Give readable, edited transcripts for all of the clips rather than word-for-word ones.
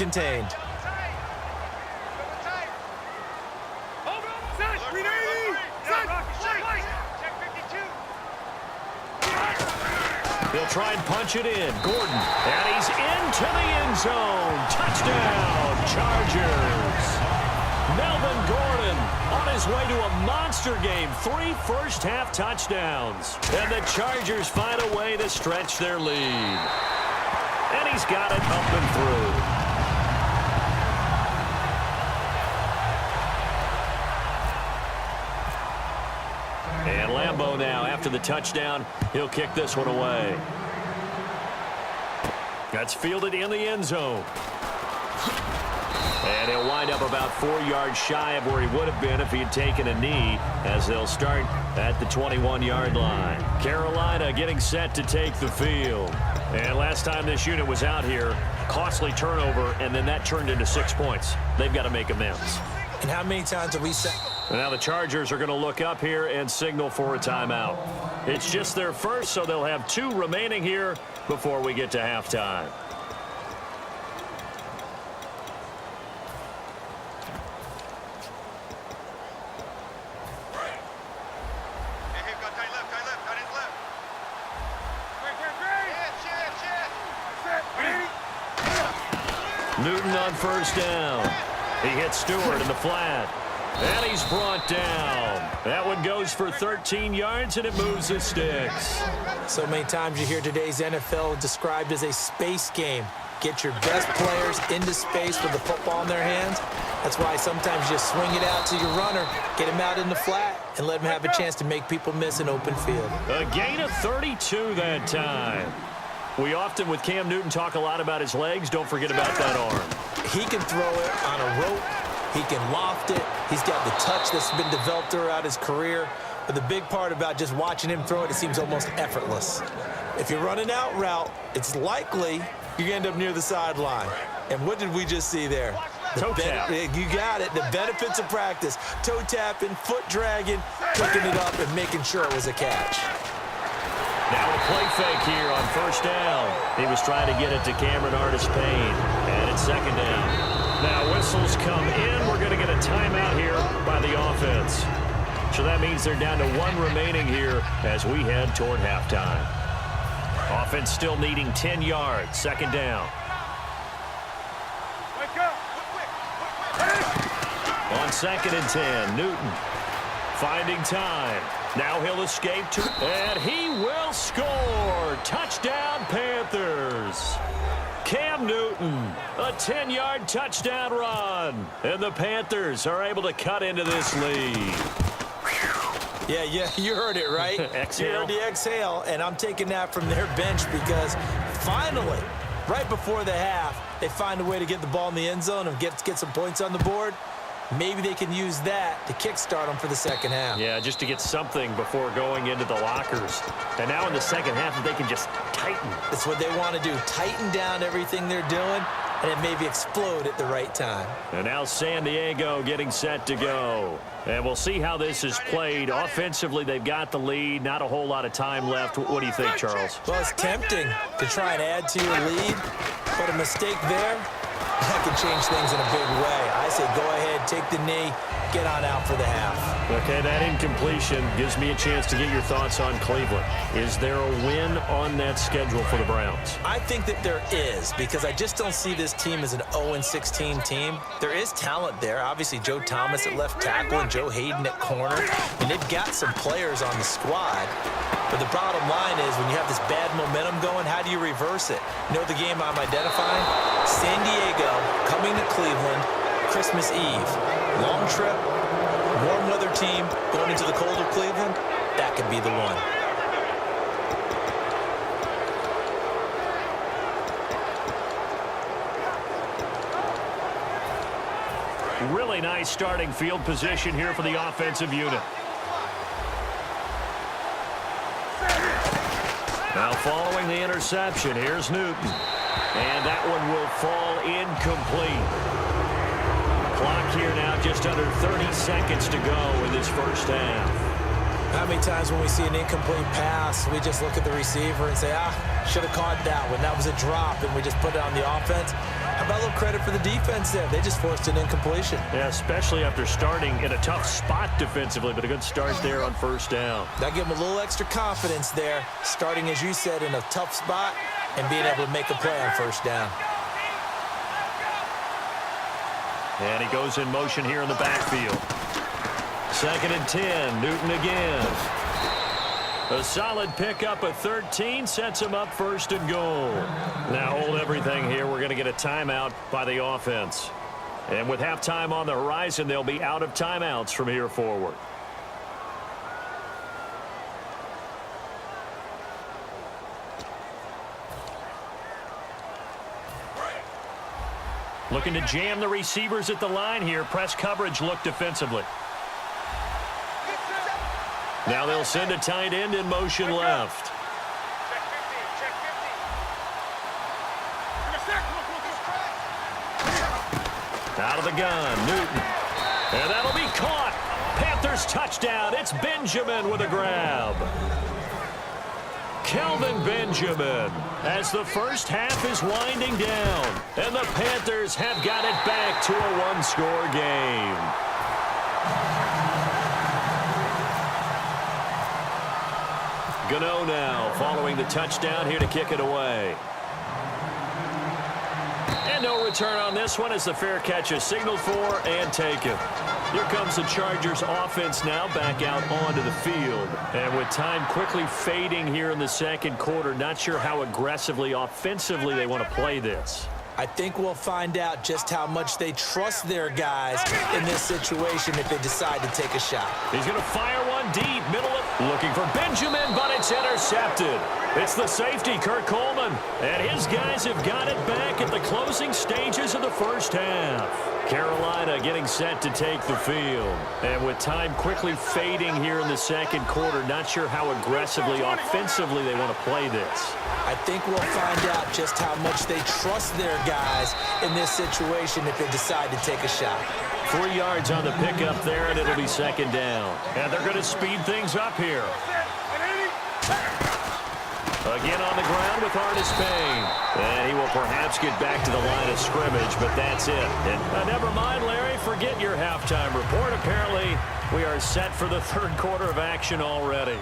contained. He'll try and punch it in. Gordon, and he's into the end zone. Touchdown, Chargers. Melvin Gordon on his way to a monster game. 3 first-half touchdowns. And the Chargers find a way to stretch their lead. And he's got it up and through. And Lambeau now, after the touchdown, he'll kick this one away. That's fielded in the end zone. And he'll wind up about 4 yards shy of where he would have been if he had taken a knee, as they'll start at the 21-yard line. Carolina getting set to take the field. And last time this unit was out here, costly turnover, and then that turned into 6 points. They've got to make amends. And how many times have we said... And now the Chargers are going to look up here and signal for a timeout. It's just their first, so they'll have 2 remaining here before we get to halftime. Newton on first down. He hits Stewart in the flat. And he's brought down. That one goes for 13 yards, and it moves the sticks. So many times you hear today's NFL described as a space game. Get your best players into space with the football in their hands. That's why sometimes you just swing it out to your runner, get him out in the flat, and let him have a chance to make people miss an open field. A gain of 32 that time. We often, with Cam Newton, talk a lot about his legs. Don't forget about that arm. He can throw it on a rope. He can loft it. He's got the touch that's been developed throughout his career. But the big part about just watching him throw it, it seems almost effortless. If you're running out route, it's likely you're going to end up near the sideline. And what did we just see there? Toe tap. You got it. The benefits of practice. Toe tapping, foot dragging, picking it up, and making sure it was a catch. Now a play fake here on first down. He was trying to get it to Cameron Artis-Payne. And it's second down. Now whistles come in. We're going to get a timeout here by the offense. So that means they're down to 1 remaining here as we head toward halftime. Offense still needing 10 yards. Second down. On 2nd and 10, Newton finding time. Now he'll escape to, and he will score. Touchdown, Panthers. Cam Newton, a 10-yard touchdown run. And the Panthers are able to cut into this lead. Yeah, you heard it, right? Exhale. You heard the exhale, and I'm taking that from their bench because finally, right before the half, they find a way to get the ball in the end zone and get some points on the board. Maybe they can use that to kickstart them for the second half. Yeah, just to get something before going into the lockers. And now in the second half, if they can just tighten. That's what they want to do. Tighten down everything they're doing, and it maybe explode at the right time. And now San Diego getting set to go. And we'll see how this is played. Offensively, they've got the lead. Not a whole lot of time left. What do you think, Charles? Well, it's tempting to try and add to your lead, but a mistake there, that could change things in a big way. I say go ahead, take the knee, get on out for the half. Okay, that incompletion gives me a chance to get your thoughts on Cleveland. Is there a win on that schedule for the Browns? I think that there is, because I just don't see this team as an 0-16 team. There is talent there. Obviously, Joe Thomas at left tackle and Joe Hayden at corner. And they've got some players on the squad. But the bottom line is, when you have this bad momentum going, how do you reverse it? You know the game I'm identifying? San Diego coming to Cleveland, Christmas Eve. Long trip, warm weather team going into the cold of Cleveland. That could be the one. Really nice starting field position here for the offensive unit. Now following the interception, here's Newton. And that one will fall incomplete. Clock here now just under 30 seconds to go in this first half. How many times when we see an incomplete pass, we just look at the receiver and say, should have caught that one. That was a drop, and we just put it on the offense. How about a little credit for the defense there? They just forced an incompletion. Yeah, especially after starting in a tough spot defensively, but a good start there on first down. That give them a little extra confidence there, starting, as you said, in a tough spot and being able to make a play on first down. And he goes in motion here in the backfield. 2nd and 10, Newton again. A solid pickup of 13 sets him up 1st and goal. Now hold everything here. We're going to get a timeout by the offense. And with halftime on the horizon, they'll be out of timeouts from here forward. Looking to jam the receivers at the line here. Press coverage look defensively. Now they'll send a tight end in motion left. Out of the gun, Newton. And that'll be caught. Panthers touchdown. It's Benjamin with a grab. Kelvin Benjamin as the first half is winding down. And the Panthers have got it back to a one-score game. Gano now following the touchdown here to kick it away. And no return on this one as the fair catch is signaled for and taken. Here comes the Chargers offense now back out onto the field. And with time quickly fading here in the second quarter, not sure how aggressively offensively they want to play this. I think we'll find out just how much they trust their guys in this situation if they decide to take a shot. He's going to fire one deep, middle of, looking for Benjamin, but it's intercepted. It's the safety, Kurt Coleman, and his guys have got it back at the closing stages of the first half. Carolina getting set to take the field. And with time quickly fading here in the second quarter, not sure how aggressively offensively they want to play this. I think we'll find out just how much they trust their guys in this situation if they decide to take a shot. 3 yards on the pickup there, and it'll be 2nd down. And they're going to speed things up here. Again on the ground with Artis Payne. And he will perhaps get back to the line of scrimmage, but that's it. And never mind, Larry, forget your halftime report. Apparently, we are set for the third quarter of action already.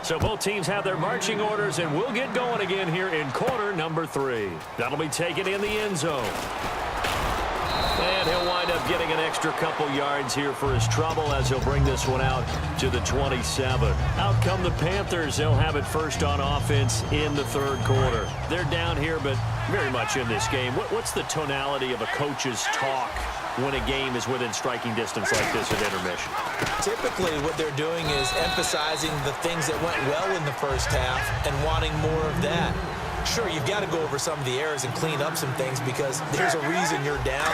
So both teams have their marching orders, and we'll get going again here in quarter number 3. That'll be taken in the end zone. And he'll wind up getting an extra couple yards here for his trouble as he'll bring this one out to the 27. Out come the Panthers. They'll have it first on offense in the third quarter. They're down here, but very much in this game. What's the tonality of a coach's talk when a game is within striking distance like this at intermission? Typically, what they're doing is emphasizing the things that went well in the first half and wanting more of that. Sure, you've got to go over some of the errors and clean up some things because there's a reason you're down.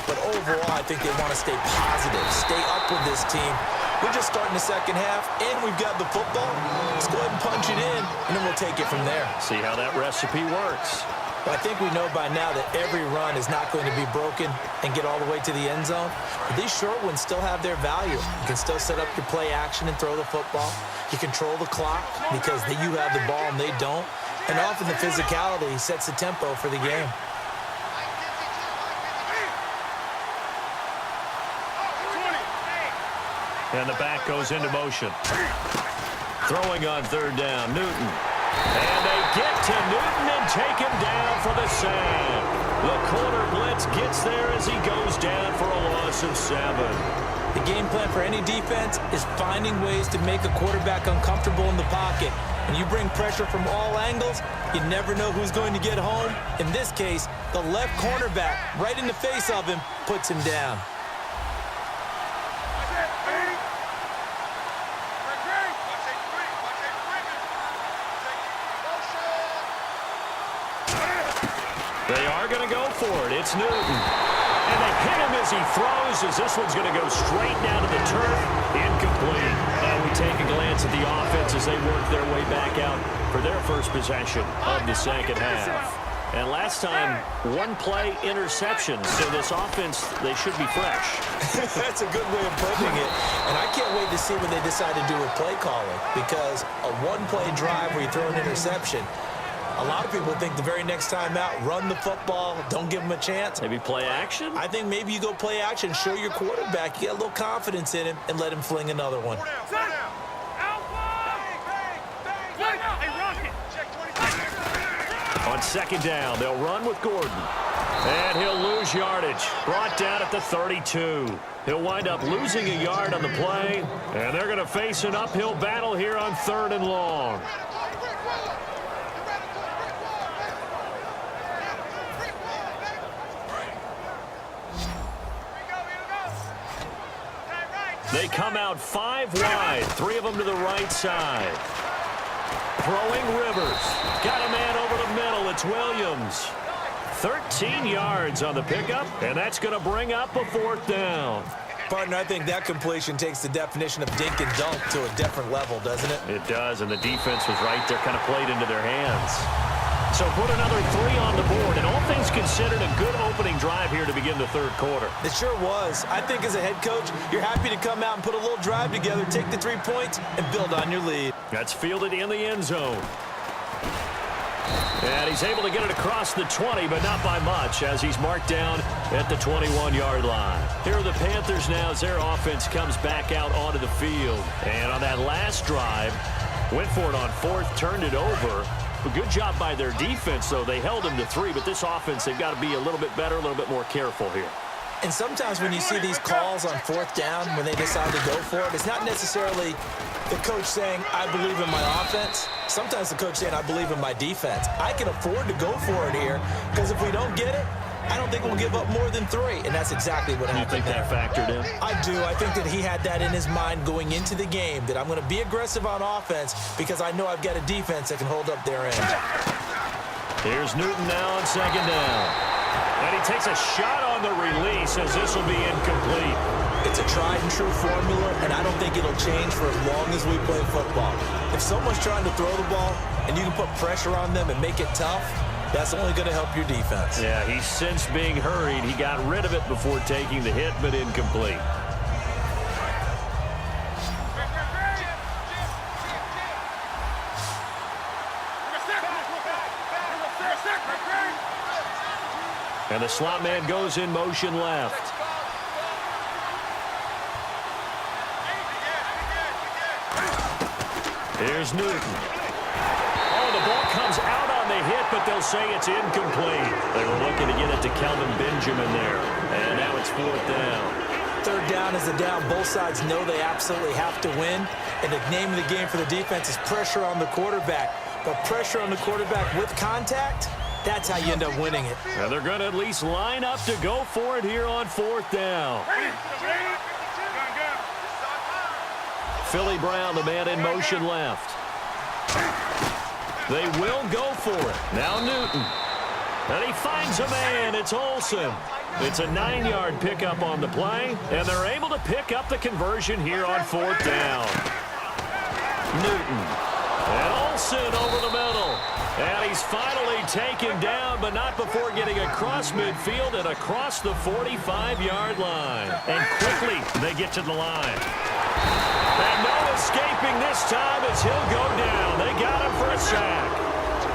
But overall, I think they want to stay positive, stay up with this team. We're just starting the second half, and we've got the football. Let's go ahead and punch it in, and then we'll take it from there. See how that recipe works. Well, I think we know by now that every run is not going to be broken and get all the way to the end zone. But these short ones still have their value. You can still set up your play action and throw the football. You control the clock because you have the ball and they don't. And often the physicality sets the tempo for the game. And the back goes into motion. Throwing on third down, Newton. And they get to Newton and take him down for the sack. The corner blitz gets there as he goes down for a loss of 7. The game plan for any defense is finding ways to make a quarterback uncomfortable in the pocket. When you bring pressure from all angles, you never know who's going to get home. In this case, the left cornerback, right in the face of him, puts him down. They are going to go for it. It's Newton. And they hit him as he throws, as this one's going to go straight down to the turf. Incomplete. And we take a glance at the offense as they work their way back out for their first possession of the second half. And last time, one play interception. So this offense, they should be fresh. That's a good way of putting it. And I can't wait to see what they decide to do with play calling. Because a one-play drive where you throw an interception, A lot of people think the very next time out, run the football, don't give him a chance. Maybe play action? I think maybe you go play action, show your quarterback, you get a little confidence in him, and let him fling another one. On second down, they'll run with Gordon. And he'll lose yardage. Brought down at the 32. He'll wind up losing a yard on the play. And they're going to face an uphill battle here on 3rd and long. They come out 5 wide. 3 of them to the right side. Throwing Rivers. Got a man over the middle. It's Williams. 13 yards on the pickup, and that's going to bring up a 4th down. Partner, I think that completion takes the definition of dink and dunk to a different level, doesn't it? It does, and the defense was right there, kind of played into their hands. So put another 3 on the board, and all things considered, a good opening drive here to begin the 3rd quarter. It sure was. I think as a head coach, you're happy to come out and put a little drive together, take the 3 points, and build on your lead. That's fielded in the end zone. And he's able to get it across the 20, but not by much, as he's marked down at the 21-yard line. Here are the Panthers now as their offense comes back out onto the field. And on that last drive, went for it on 4th, turned it over. A good job by their defense, though. They held them to 3, but this offense, they've got to be a little bit better, a little bit more careful here. And sometimes when you see these calls on 4th down, when they decide to go for it, it's not necessarily the coach saying, I believe in my offense. Sometimes the coach saying, I believe in my defense. I can afford to go for it here, because if we don't get it, I don't think we'll give up more than 3. And that's exactly what happened. You think that factored in? I do. I think that he had that in his mind going into the game, that I'm going to be aggressive on offense because I know I've got a defense that can hold up their end. Here's Newton now on 2nd down. And he takes a shot on the release as this will be incomplete. It's a tried-and-true formula, and I don't think it'll change for as long as we play football. If someone's trying to throw the ball and you can put pressure on them and make it tough, that's only going to help your defense. Yeah, he's since being hurried. He got rid of it before taking the hit, but incomplete. And the slot man goes in motion left. Here's Newton. Oh, the ball comes out on the hit, but they'll say it's incomplete. They were looking to get it to Kelvin Benjamin there. And now it's 4th down. 3rd down is the down. Both sides know they absolutely have to win. And the name of the game for the defense is pressure on the quarterback. But pressure on the quarterback with contact, that's how you end up winning it. And they're going to at least line up to go for it here on 4th down. Philly Brown, the man in motion left. They will go for it. Now Newton. And he finds a man. It's Olsen. It's a 9-yard pickup on the play, and they're able to pick up the conversion here on 4th down. Newton. And Olsen over the middle. And he's finally taken down, but not before getting across midfield and across the 45-yard line. And quickly, they get to the line. And no escaping this time as he'll go down. They got him for a sack.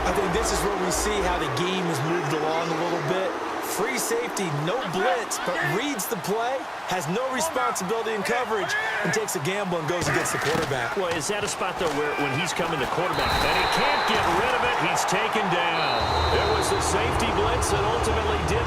I think this is where we see how the game has moved along a little bit. Free safety, no blitz, but reads the play, has no responsibility in coverage, and takes a gamble and goes against the quarterback. Well, is that a spot, though, where when he's coming to quarterback, and he can't get rid of it, he's taken down. It was the safety blitz that ultimately did